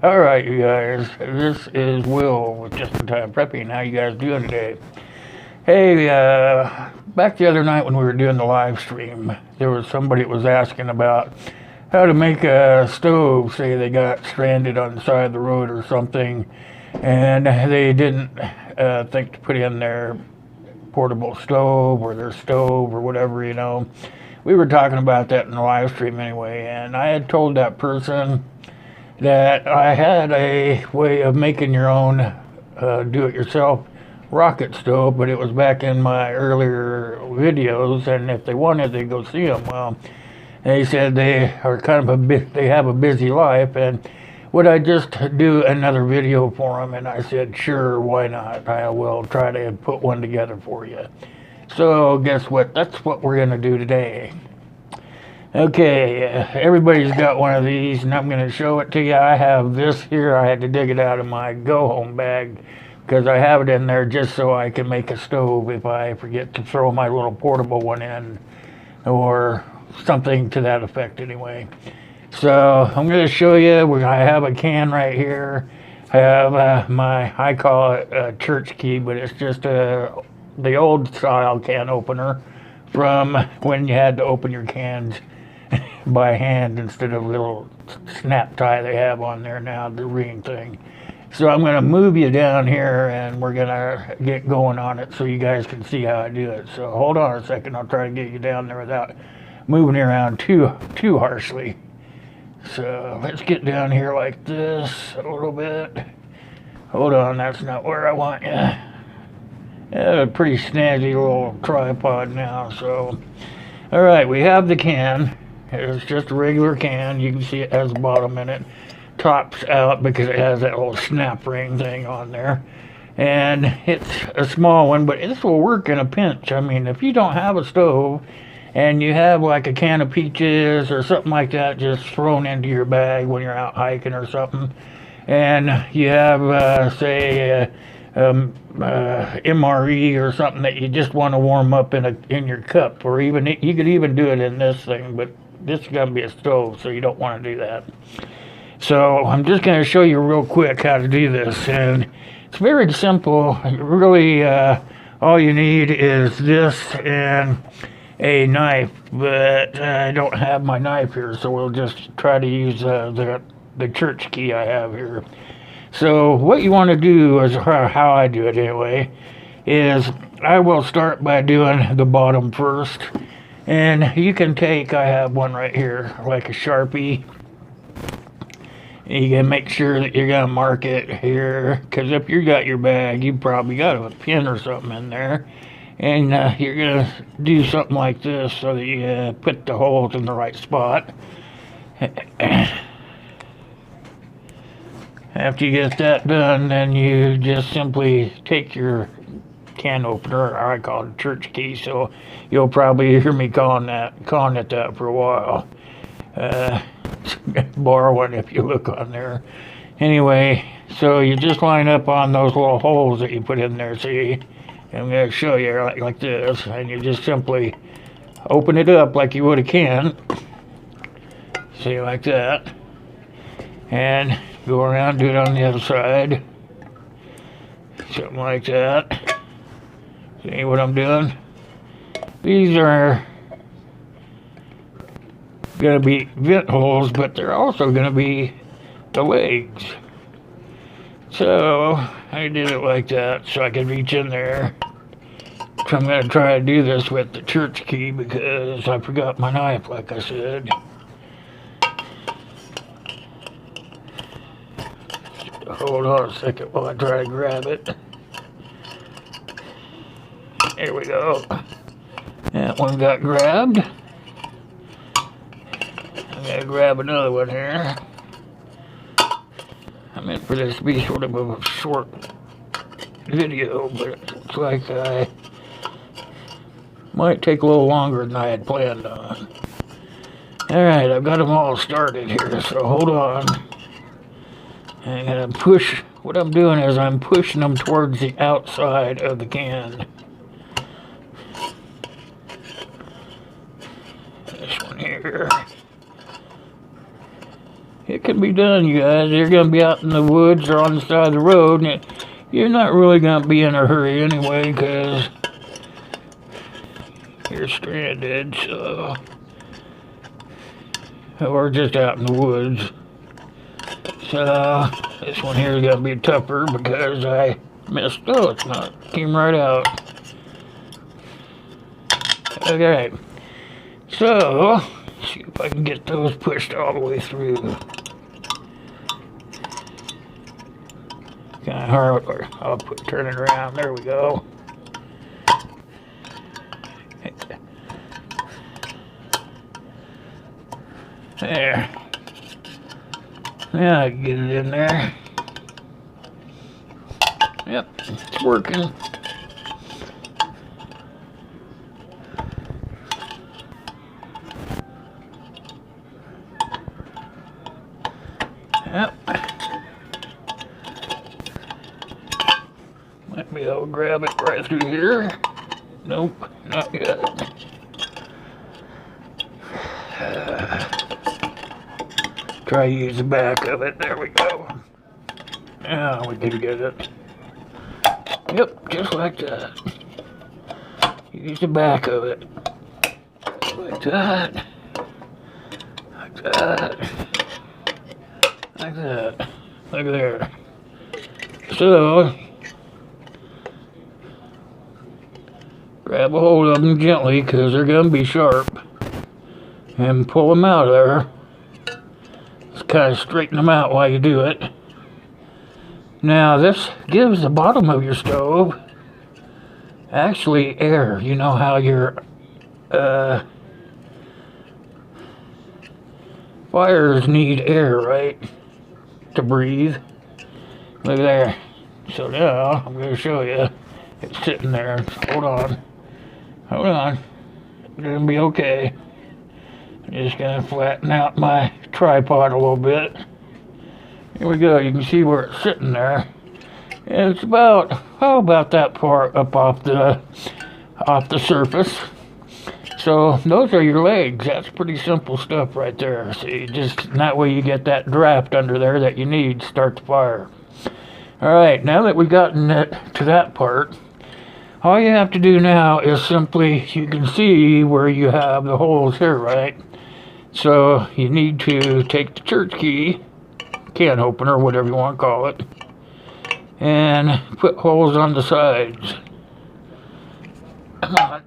Alright, you guys, this is Will with Just in Time Prepping. How you guys doing today? Hey, back the other night when we were doing the live stream, there was somebody that was asking about how to make a stove. Say they got stranded on the side of the road or something, and they didn't think to put in their portable stove or their stove or whatever. We were talking about that in the live stream anyway, and I had told that person that I had a way of making your own do-it-yourself rocket stove, but it was back in my earlier videos, and if they wanted, they'd go see them. Well, they said they are kind of they have a busy life, and would I just do another video for them? And I said, sure, why not? I will try to put one together for you. So guess what? That's what we're gonna do today. Okay, everybody's got one of these, and I'm going to show it to you. I have this here. I had to dig it out of my go-home bag because I have it in there just so I can make a stove if I forget to throw my little portable one in or something to that effect anyway. So I'm going to show you. I have a can right here. I have I call it a church key, but it's just the old style can opener from when you had to open your cans by hand instead of little snap tie they have on there now, the ring thing. So I'm going to move you down here and we're going to get going on it so you guys can see how I do it. So hold on a second, I'll try to get you down there without moving you around too harshly. So let's get down here like this a little bit. Hold on, that's not where I want you. A pretty snazzy little tripod now. So alright, we have the can. It's just a regular can. You can see it has a bottom in it. Top's out because it has that little snap ring thing on there. And it's a small one, but this will work in a pinch. I mean, if you don't have a stove and you have like a can of peaches or something like that just thrown into your bag when you're out hiking or something, and you have, say, MRE or something that you just want to warm up in your cup, or even you could even do it in this thing, but this is going to be a stove, so you don't want to do that. So I'm just going to show you real quick how to do this, and it's very simple. Really, all you need is this and a knife, but I don't have my knife here, so we'll just try to use the church key I have here. So what you want to do, is how I do it anyway, is I will start by doing the bottom first. And you can take, I have one right here, like a Sharpie. You can make sure that you're going to mark it here, because if you got your bag, you probably got a pin or something in there. And you're going to do something like this so that you put the holes in the right spot. After you get that done, then you just simply take your can opener, or I call it a church key, so you'll probably hear me calling it that for a while. Borrow one if you look on there. Anyway, so you just line up on those little holes that you put in there. See, I'm going to show you like this, and you just simply open it up like you would a can. See, like that. And go around, do it on the other side. Something like that. See what I'm doing? These are going to be vent holes, but they're also going to be the legs. So I did it like that so I could reach in there. So I'm going to try to do this with the church key because I forgot my knife, like I said. Hold on a second while I try to grab it. There we go. That one got grabbed. I'm going to grab another one here. I meant for this to be sort of a short video, but it looks like I might take a little longer than I had planned on. Alright, I've got them all started here, so hold on. I'm going to push, what I'm doing is I'm pushing them towards the outside of the can. This one here. It can be done, you guys. You're going to be out in the woods or on the side of the road, and you're not really going to be in a hurry anyway, because you're stranded, so... Or just out in the woods. So, this one here is going to be tougher because I missed. Oh, it's not. Came right out. Okay. So, let's see if I can get those pushed all the way through. Kind of hard. Or I'll turn it around. There we go. There. Yeah, I can get it in there. Yep, it's working. Yep. Might be able to grab it right through here. Nope, not yet. Try to use the back of it. There we go. Now we can get it. Yep, just like that. Use the back of it. Like that. Like that. Like that. Like there. So, grab a hold of them gently because they're going to be sharp. And pull them out of there. Just kind of straighten them out while you do it. Now this gives the bottom of your stove actually air. You know how your fires need air, right? To breathe. Look there. So now I'm going to show you. It's sitting there. Hold on. Hold on. It's going to be okay. I'm just going to flatten out my tripod a little bit. Here we go. You can see where it's sitting there. And it's about, about that far up off the surface. So those are your legs. That's pretty simple stuff right there. See, just that way you get that draft under there that you need to start the fire. All right, now that we've gotten it to that part, all you have to do now is simply, you can see where you have the holes here, right? So you need to take the church key, can opener, whatever you want to call it, and put holes on the sides. Come on.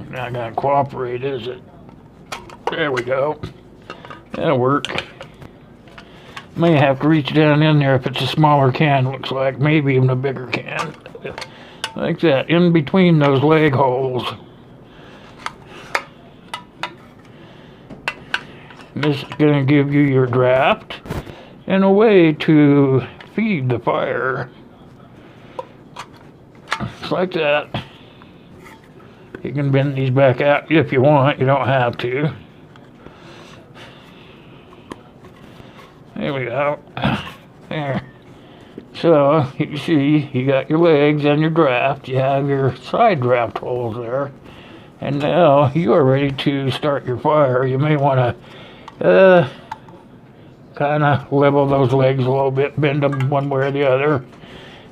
Not gonna cooperate, is it? There we go. That'll work. May have to reach down in there if it's a smaller can, looks like. Maybe even a bigger can. Like that, in between those leg holes. This is going to give you your draft and a way to feed the fire. Just like that. You can bend these back out if you want. You don't have to. There we go. There. So, you see, you got your legs and your draft. You have your side draft holes there. And now you are ready to start your fire. You may want to kind of level those legs a little bit, bend them one way or the other,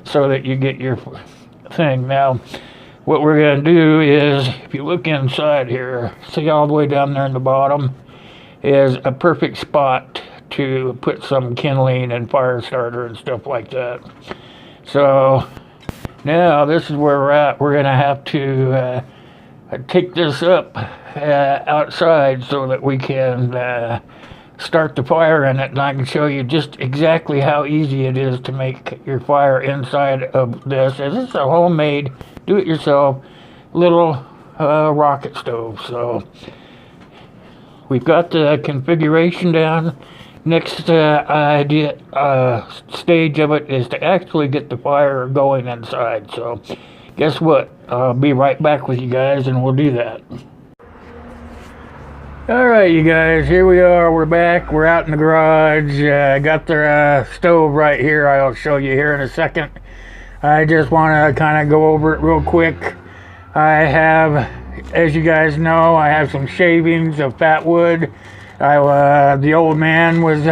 so that you get your thing. Now, what we're going to do is, if you look inside here, see all the way down there in the bottom, is a perfect spot to put some kindling and fire starter and stuff like that. So, now this is where we're at. We're going to have to take this up outside so that we can start the fire in it, and I can show you just exactly how easy it is to make your fire inside of this. And this is a homemade, do-it-yourself little rocket stove. So we've got the configuration down. Next stage of it is to actually get the fire going inside. So guess what? I'll be right back with you guys and we'll do that. Alright, you guys, here we are. We're back. We're out in the garage. I got the stove right here. I'll show you here in a second. I just want to kind of go over it real quick. I have, as you guys know, I have some shavings of fat wood The old man was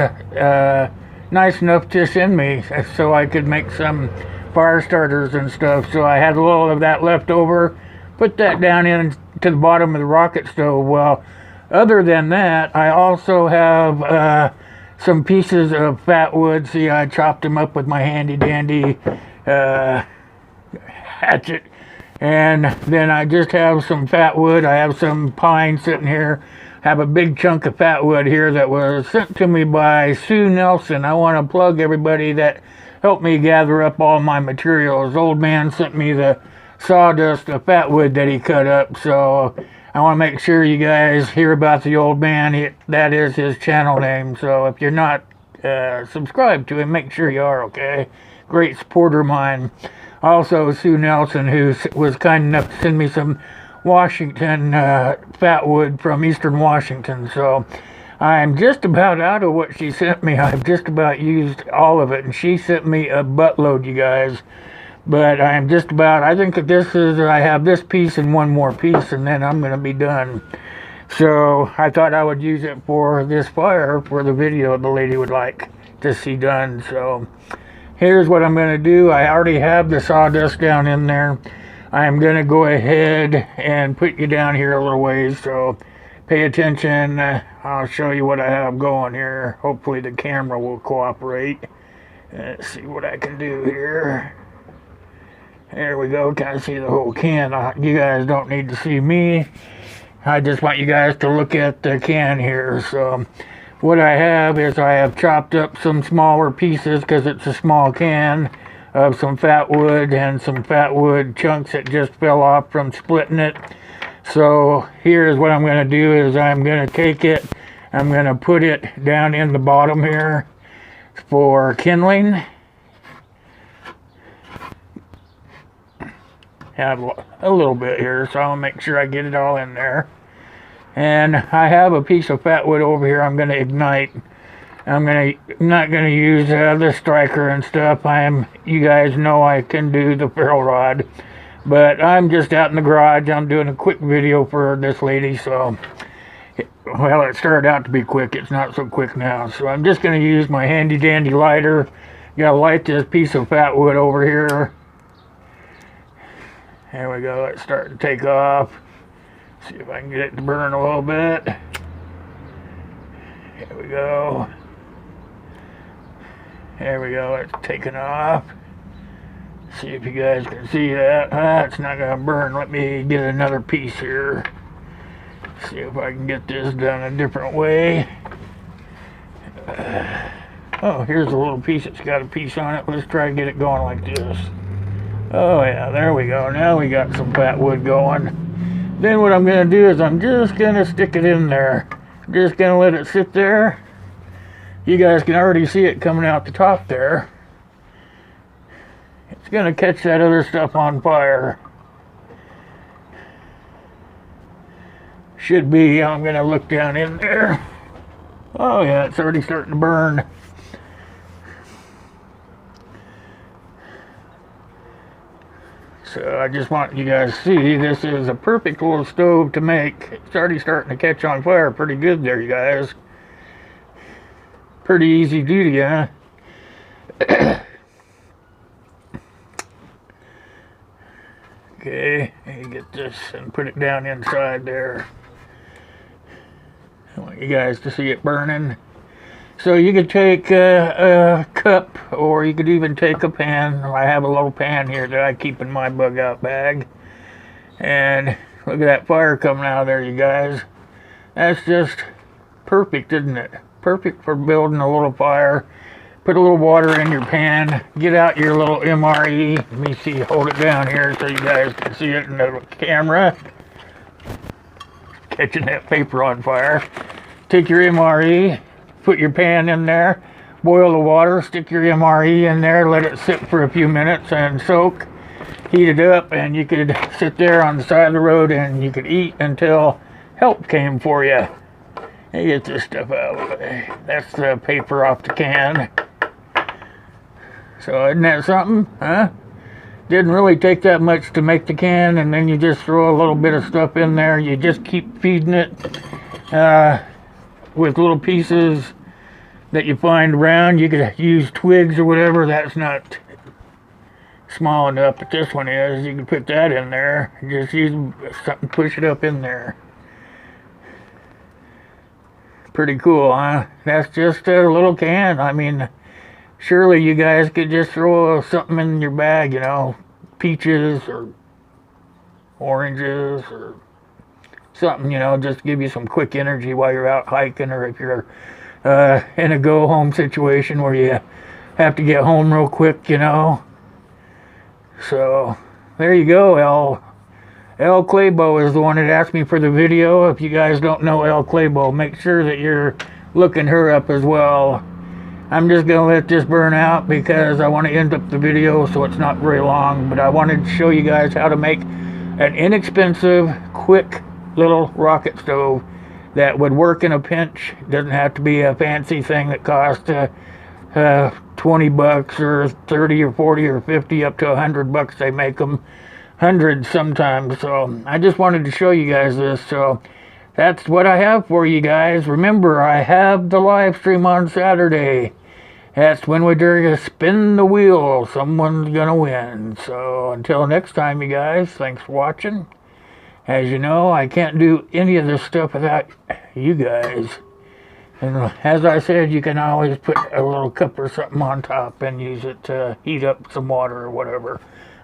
nice enough to send me so I could make some fire starters and stuff. So I had a little of that left over, put that down into the bottom of the rocket stove. Well, other than that, I also have some pieces of fat wood. See, I chopped them up with my handy dandy hatchet. And then I just have some fat wood. I have some pine sitting here. I have a big chunk of fat wood here that was sent to me by Sue Nelson. I want to plug everybody that helped me gather up all my materials. Old man sent me the sawdust of fat wood that he cut up. So I want to make sure you guys hear about the old man. That is his channel name. So if you're not subscribed to him, make sure you are, okay? Great supporter of mine. Also, Sue Nelson, who was kind enough to send me some Washington fat wood from Eastern Washington. So I'm just about out of what she sent me. I've just about used all of it, and she sent me a buttload, you guys. But I'm just about, I think that I have this piece and one more piece, and then I'm going to be done. So I thought I would use it for this fire for the video the lady would like to see done. So here's what I'm going to do. I already have the sawdust down in there. I'm going to go ahead and put you down here a little ways, so pay attention. I'll show you what I have going here. Hopefully the camera will cooperate. Let's see what I can do here. There we go. Kind of see the whole can. You guys don't need to see me. I just want you guys to look at the can here. So what I have is I have chopped up some smaller pieces because it's a small can of some fat wood and some fat wood chunks that just fell off from splitting it. So here's what I'm going to do is I'm going to take it, I'm going to put it down in the bottom here for kindling. Have a little bit here, so I'll make sure I get it all in there. And I have a piece of fat wood over here I'm going to ignite. I'm not going to use the striker and stuff. You guys know I can do the ferro rod. But I'm just out in the garage. I'm doing a quick video for this lady, so well, it started out to be quick. It's not so quick now. So I'm just going to use my handy dandy lighter. Got to light this piece of fat wood over here. There we go. It's starting to take off. See if I can get it to burn a little bit. Here we go. There we go. It's taking off. See if you guys can see that. It's not going to burn. Let me get another piece here. See if I can get this done a different way. Oh, here's a little piece that's got a piece on it. Let's try to get it going like this. Oh yeah, there we go. Now we got some fat wood going. Then what I'm going to do is I'm just going to stick it in there. I'm just going to let it sit there. You guys can already see it coming out the top there. It's going to catch that other stuff on fire. Should be. I'm going to look down in there. Oh yeah, it's already starting to burn. So I just want you guys to see, this is a perfect little stove to make. It's already starting to catch on fire pretty good there, you guys. Pretty easy duty, huh? Okay, you get this and put it down inside there. I want you guys to see it burning. So you could take a cup, or you could even take a pan. I have a little pan here that I keep in my bug out bag. And look at that fire coming out of there, you guys. That's just perfect, isn't it? Perfect for building a little fire. Put a little water in your pan. Get out your little MRE. Let me see, hold it down here so you guys can see it in the camera. Catching that paper on fire. Take your MRE. Put your pan in there, boil the water, stick your MRE in there, let it sit for a few minutes and soak, heat it up, and you could sit there on the side of the road and you could eat until help came for you. Hey, get this stuff out of the way. That's the paper off the can. So isn't that something, huh? Didn't really take that much to make the can, and then you just throw a little bit of stuff in there. You just keep feeding it. with little pieces that you find around. You could use twigs or whatever. That's not small enough, but this one is. You can put that in there. Just use something, push it up in there. Pretty cool, huh? That's just a little can. I mean, surely you guys could just throw something in your bag, you know, peaches or oranges or something, you know, just to give you some quick energy while you're out hiking, or if you're in a go-home situation where you have to get home real quick, you know. So, there you go. L. Claybo is the one that asked me for the video. If you guys don't know L. Claybo, make sure that you're looking her up as well. I'm just going to let this burn out because I want to end up the video so it's not very long. But I wanted to show you guys how to make an inexpensive, quick little rocket stove that would work in a pinch. It doesn't have to be a fancy thing that costs 20 bucks or 30 or 40 or 50 up to 100 bucks. They make them hundreds sometimes. So I just wanted to show you guys this. So that's what I have for you guys. Remember, I have the live stream on Saturday. That's when we're going to spin the wheel. Someone's going to win. So until next time, you guys, thanks for watching. As you know, I can't do any of this stuff without you guys. And as I said, you can always put a little cup or something on top and use it to heat up some water or whatever.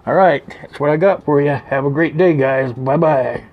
All right, that's what I got for you. Have a great day, guys. Bye-bye.